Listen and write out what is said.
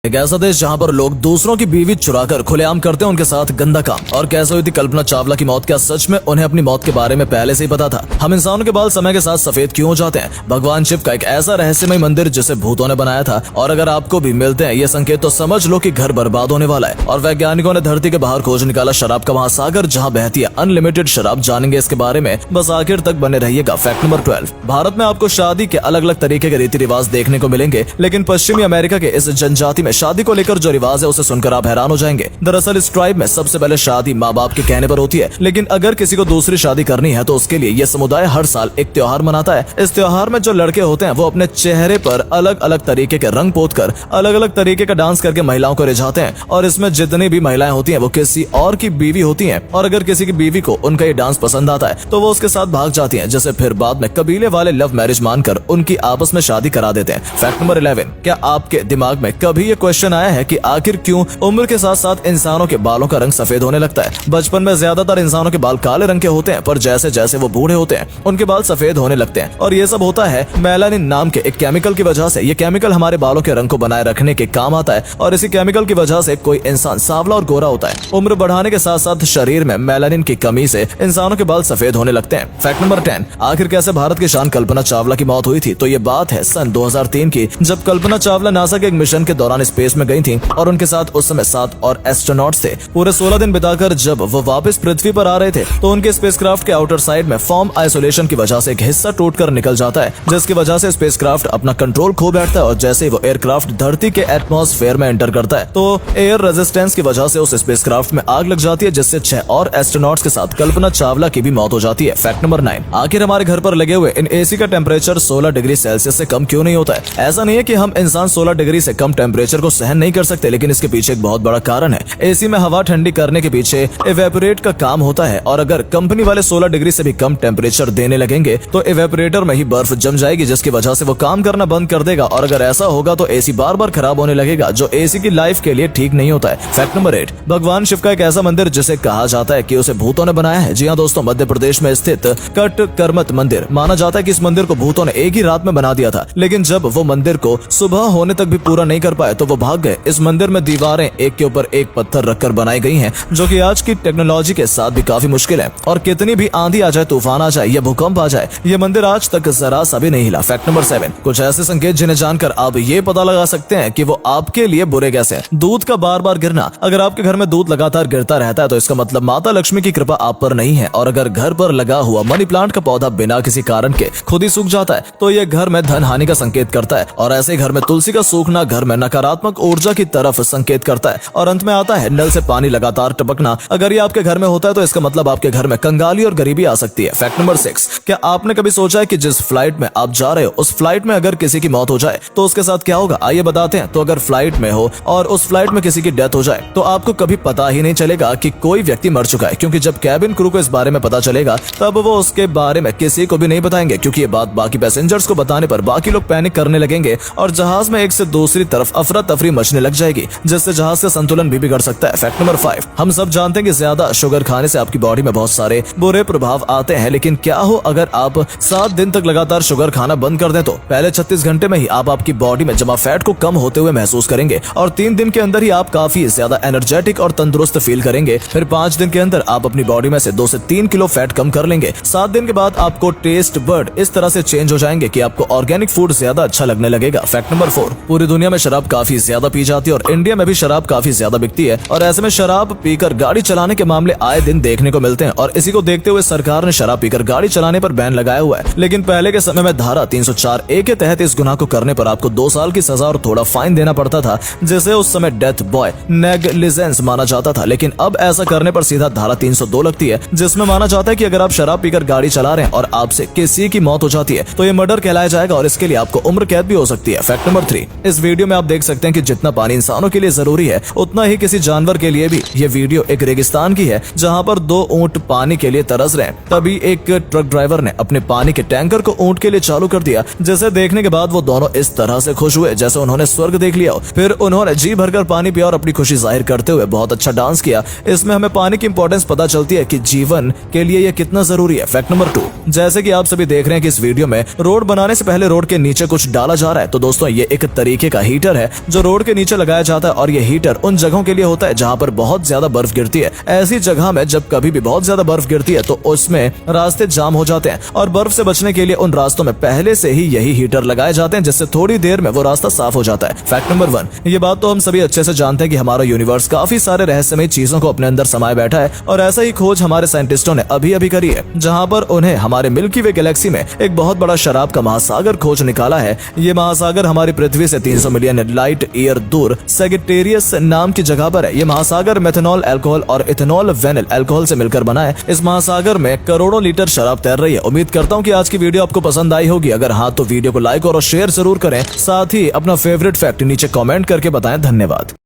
एक ऐसा देश जहां पर लोग दूसरों की बीवी चुराकर खुलेआम करते हैं उनके साथ गंदा काम। और कैसे हुई थी कल्पना चावला की मौत? क्या सच में उन्हें अपनी मौत के बारे में पहले से ही पता था? हम इंसानों के बाल समय के साथ सफेद क्यों हो जाते हैं? भगवान शिव का एक ऐसा रहस्यमय मंदिर जिसे भूतों ने बनाया था, और अगर आपको भी मिलते हैं ये संकेत तो समझ लो कि घर बर्बाद होने वाला है। और वैज्ञानिकों ने धरती के बाहर खोज निकाला शराब का महासागर जहाँ बहती है अनलिमिटेड शराब। जानेंगे इसके बारे में, बस आखिर तक बने रहिएगा। Fact number 12। भारत में आपको शादी के अलग अलग तरीके के रीति रिवाज देखने को मिलेंगे, लेकिन पश्चिमी अमेरिका के इस जनजाति में शादी को लेकर जो रिवाज है उसे सुनकर आप हैरान हो जाएंगे। दरअसल इस ट्राइब में सबसे पहले शादी माँ बाप के कहने पर होती है, लेकिन अगर किसी को दूसरी शादी करनी है तो उसके लिए यह समुदाय हर साल एक त्योहार मनाता है। इस त्योहार में जो लड़के होते हैं वो अपने चेहरे पर अलग अलग तरीके के रंग पोत कर अलग अलग तरीके का डांस करके महिलाओं को रिझाते हैं। और इसमें जितनी भी महिलाएं होती हैं वो किसी और की बीवी होती हैं, और अगर किसी की बीवी को उनका ये डांस पसंद आता है तो वो उसके साथ भाग जाती हैं, जिसे फिर बाद में कबीले वाले लव मैरिज मानकर उनकी आपस में शादी करा देते हैं। Fact number 11। क्या आपके दिमाग में कभी ये क्वेश्चन आया है कि आखिर क्यों उम्र के साथ साथ इंसानों के बालों का रंग सफेद होने लगता है? बचपन में ज्यादातर इंसानों के बाल काले रंग के होते हैं, पर जैसे जैसे वो बूढ़े होते हैं उनके बाल सफेद होने लगते हैं, और ये सब होता है मेलानिन नाम के एक केमिकल की वजह से। ये केमिकल हमारे बालों के रंग को बनाए रखने के काम आता है, और इसी केमिकल की वजह से कोई इंसान सांवला और गोरा होता है। उम्र बढ़ाने के साथ साथ शरीर में मेलानिन की कमी से इंसानों के बाल सफेद होने लगते हैं। Fact number 10। आखिर कैसे भारत की शान कल्पना चावला की मौत हुई थी? तो ये बात है सन 2003 की, जब कल्पना चावला नासा के एक मिशन के दौरान स्पेस में गई थी, और उनके साथ उस समय 7 और एस्ट्रोनॉट्स थे। पूरे 16 दिन बिताकर जब वो वापस पृथ्वी पर आ रहे थे तो उनके स्पेसक्राफ्ट के आउटर साइड में फॉर्म आइसोलेशन की वजह से एक हिस्सा टूटकर निकल जाता है, जिसकी वजह से स्पेसक्राफ्ट अपना कंट्रोल खो बैठता है। और जैसे ही वो एयरक्राफ्ट धरती के एटमॉस्फेयर में एंटर करता है तो एयर रेजिस्टेंस की वजह से उस स्पेसक्राफ्ट में आग लग जाती है, जिससे 6 और एस्ट्रोनॉट्स के साथ कल्पना चावला की भी मौत हो जाती है। Fact number 9। आखिर हमारे घर पर लगे हुए इन एसी का टेम्परेचर 16 डिग्री सेल्सियस से कम क्यों नहीं होता है? ऐसा नहीं है कि हम इंसान 16 डिग्री से कम टेम्परेचर को सहन नहीं कर सकते, लेकिन इसके पीछे एक बहुत बड़ा कारण है। एसी में हवा ठंडी करने के पीछे इवेपोरेट का काम होता है, और अगर कंपनी वाले 16 डिग्री से भी कम टेम्परेचर देने लगेंगे तो इवेपोरेटर में ही बर्फ जम जाएगी, जिसकी वजह से वो काम करना बंद कर देगा, और अगर ऐसा होगा तो एसी बार बार खराब होने लगेगा, जो एसी की लाइफ के लिए ठीक नहीं होता है। Fact number 8। भगवान शिव का एक ऐसा मंदिर जिसे कहा जाता है कि उसे भूतों ने बनाया है। जी हाँ दोस्तों, मध्य प्रदेश में स्थित कट करमत मंदिर। माना जाता है कि इस मंदिर को भूतों ने एक ही रात में बना दिया था, लेकिन जब वो मंदिर को सुबह होने तक भी पूरा नहीं कर पाए तो वो भाग गए। इस मंदिर में दीवारें एक के ऊपर एक पत्थर रखकर बनाई गई हैं, जो कि आज की टेक्नोलॉजी के साथ भी काफी मुश्किल है, और कितनी भी आंधी आ जाए, तूफान आ जाए या भूकंप आ जाए, ये मंदिर आज तक जरा सा भी नहीं हिला। Fact number 7। कुछ ऐसे संकेत जिन्हें जानकर आप ये पता लगा सकते हैं कि वो आपके लिए बुरे कैसे हैं। दूध का बार बार गिरना। अगर आपके घर में दूध लगातार गिरता रहता है तो इसका मतलब माता लक्ष्मी की कृपा आप पर नहीं है। और अगर घर पर लगा हुआ मनी प्लांट का पौधा बिना किसी कारण के खुद ही सूख जाता है तो यह घर में धन हानि का संकेत करता है। और ऐसे घर में तुलसी का सूखना घर में नकारात्मक ऊर्जा की तरफ संकेत करता है। और अंत में आता है नल से पानी लगातार टपकना। अगर ये आपके घर में होता है तो इसका मतलब आपके घर में कंगाली और गरीबी आ सकती है। Fact number 6। क्या आपने कभी सोचा है कि जिस फ्लाइट में आप जा रहे हो उस फ्लाइट में अगर किसी की मौत हो जाए तो उसके साथ क्या होगा? आइए बताते हैं। तो अगर फ्लाइट में हो और उस फ्लाइट में किसी की डेथ हो जाए तो आपको कभी पता ही नहीं चलेगा कि कोई व्यक्ति मर चुका है, क्योंकि जब कैबिन क्रू को इस बारे में पता चलेगा तब वो उसके बारे में किसी को भी नहीं बताएंगे, क्योंकि ये बात बाकी पैसेंजर्स को बताने पर बाकी लोग पैनिक करने लगेंगे और जहाज में एक से दूसरी तरफ अफरा तफरी मचने लग जाएगी, जिससे जहाज का संतुलन भी बिगड़ सकता है। Fact number 5। हम सब जानते हैं कि ज्यादा शुगर खाने से आपकी बॉडी में बहुत सारे बुरे प्रभाव आते हैं, लेकिन क्या हो अगर आप 7 दिन तक लगातार शुगर खाना बंद कर दें? तो पहले 36 घंटे में ही आप आपकी बॉडी में जमा फैट को कम होते हुए महसूस करेंगे, और 3 दिन के अंदर ही आप काफी ज्यादा एनर्जेटिक और तंदुरुस्त फील करेंगे। फिर 5 दिन के अंदर आप अपनी बॉडी में से 2 से 3 किलो फैट कम कर लेंगे। 7 दिन के बाद आपको टेस्ट बर्ड इस तरह से चेंज हो जाएंगे कि आपको ऑर्गेनिक फूड ज्यादा अच्छा लगने लगेगा। Fact number 4। पूरी दुनिया में शराब काफी ज्यादा पी जाती है और इंडिया में भी शराब काफी ज्यादा बिकती है, और ऐसे में शराब पीकर गाड़ी चलाने के मामले आए दिन देखने को मिलते हैं। और इसी को देखते हुए सरकार ने शराब पीकर गाड़ी चलाने पर बैन लगाया हुआ है। लेकिन पहले के समय में धारा 304A के तहत इस गुनाह को करने पर आपको 2 साल की सजा और थोड़ा फाइन देना पड़ता था, जिसे उस समय डेथ बॉय नेग्लिजेंस माना जाता था। लेकिन अब ऐसा करने पर सीधा धारा 302 लगती है, जिसमें माना जाता है कि अगर आप शराब पीकर गाड़ी चला रहे हैं और आपसे किसी की मौत हो जाती है तो ये मर्डर कहलाया जाएगा, और इसके लिए आपको उम्र कैद भी हो सकती है। Fact number 3। इस वीडियो में आप देख सकते हैं कि जितना पानी इंसानों के लिए जरूरी है उतना ही किसी जानवर के लिए भी। ये वीडियो एक रेगिस्तान की है जहाँ पर 2 ऊंट पानी के लिए तरस रहे हैं। तभी एक ट्रक ड्राइवर ने अपने पानी के टैंकर को ऊंट के लिए चालू कर दिया, जिसे देखने के बाद वो दोनों इस तरह से खुश हुए जैसे उन्होंने स्वर्ग देख लिया। फिर उन्होंने जी भरकर पानी पिया और अपनी खुशी जाहिर करते हुए बहुत अच्छा डांस किया। इसमें हमें पानी की इंपॉर्टेंस पता चलती है कि जीवन के लिए ये कितना जरूरी है। Fact number 2। जैसे कि आप सभी देख रहे हैं कि इस वीडियो में रोड बनाने से पहले रोड के नीचे कुछ डाला जा रहा है, तो दोस्तों ये एक तरीके का हीटर है जो रोड के नीचे लगाया जाता है, और ये हीटर उन जगहों के लिए होता है जहाँ पर बहुत ज्यादा बर्फ गिरती है। ऐसी जगह में जब कभी भी बहुत ज्यादा बर्फ गिरती है तो उसमें रास्ते जाम हो जाते हैं, और बर्फ से बचने के लिए उन रास्तों में पहले से ही यही हीटर लगाए जाते हैं, जिससे थोड़ी देर में वो रास्ता साफ हो जाता है। फैक्ट नंबर 1, ये बात तो हम सभी अच्छे से जानते हैं कि हमारा यूनिवर्स काफी सारे रहस्यमय चीजों को अपने अंदर समाये बैठा है, और ऐसा ही खोज हमारे साइंटिस्टों ने अभी करी है, जहाँ पर उन्हें हमारे मिल्की वे गैलेक्सी में एक बहुत बड़ा शराब का महासागर खोज निकाला है। ये महासागर हमारी पृथ्वी से 300 मिलियन लाइट ईयर दूर सेगिटेरियस नाम की जगह पर है। ये महासागर मेथनॉल अल्कोहल और इथेनॉल वेनिल अल्कोहल से मिलकर बना है। इस महासागर में करोड़ों लीटर शराब तैर रही है। उम्मीद करता हूँ कि आज की वीडियो आपको पसंद आई होगी। अगर हाँ तो वीडियो को लाइक और शेयर जरूर करें, साथ ही अपना फेवरेट फैक्ट नीचे कमेंट करके बताएं। धन्यवाद।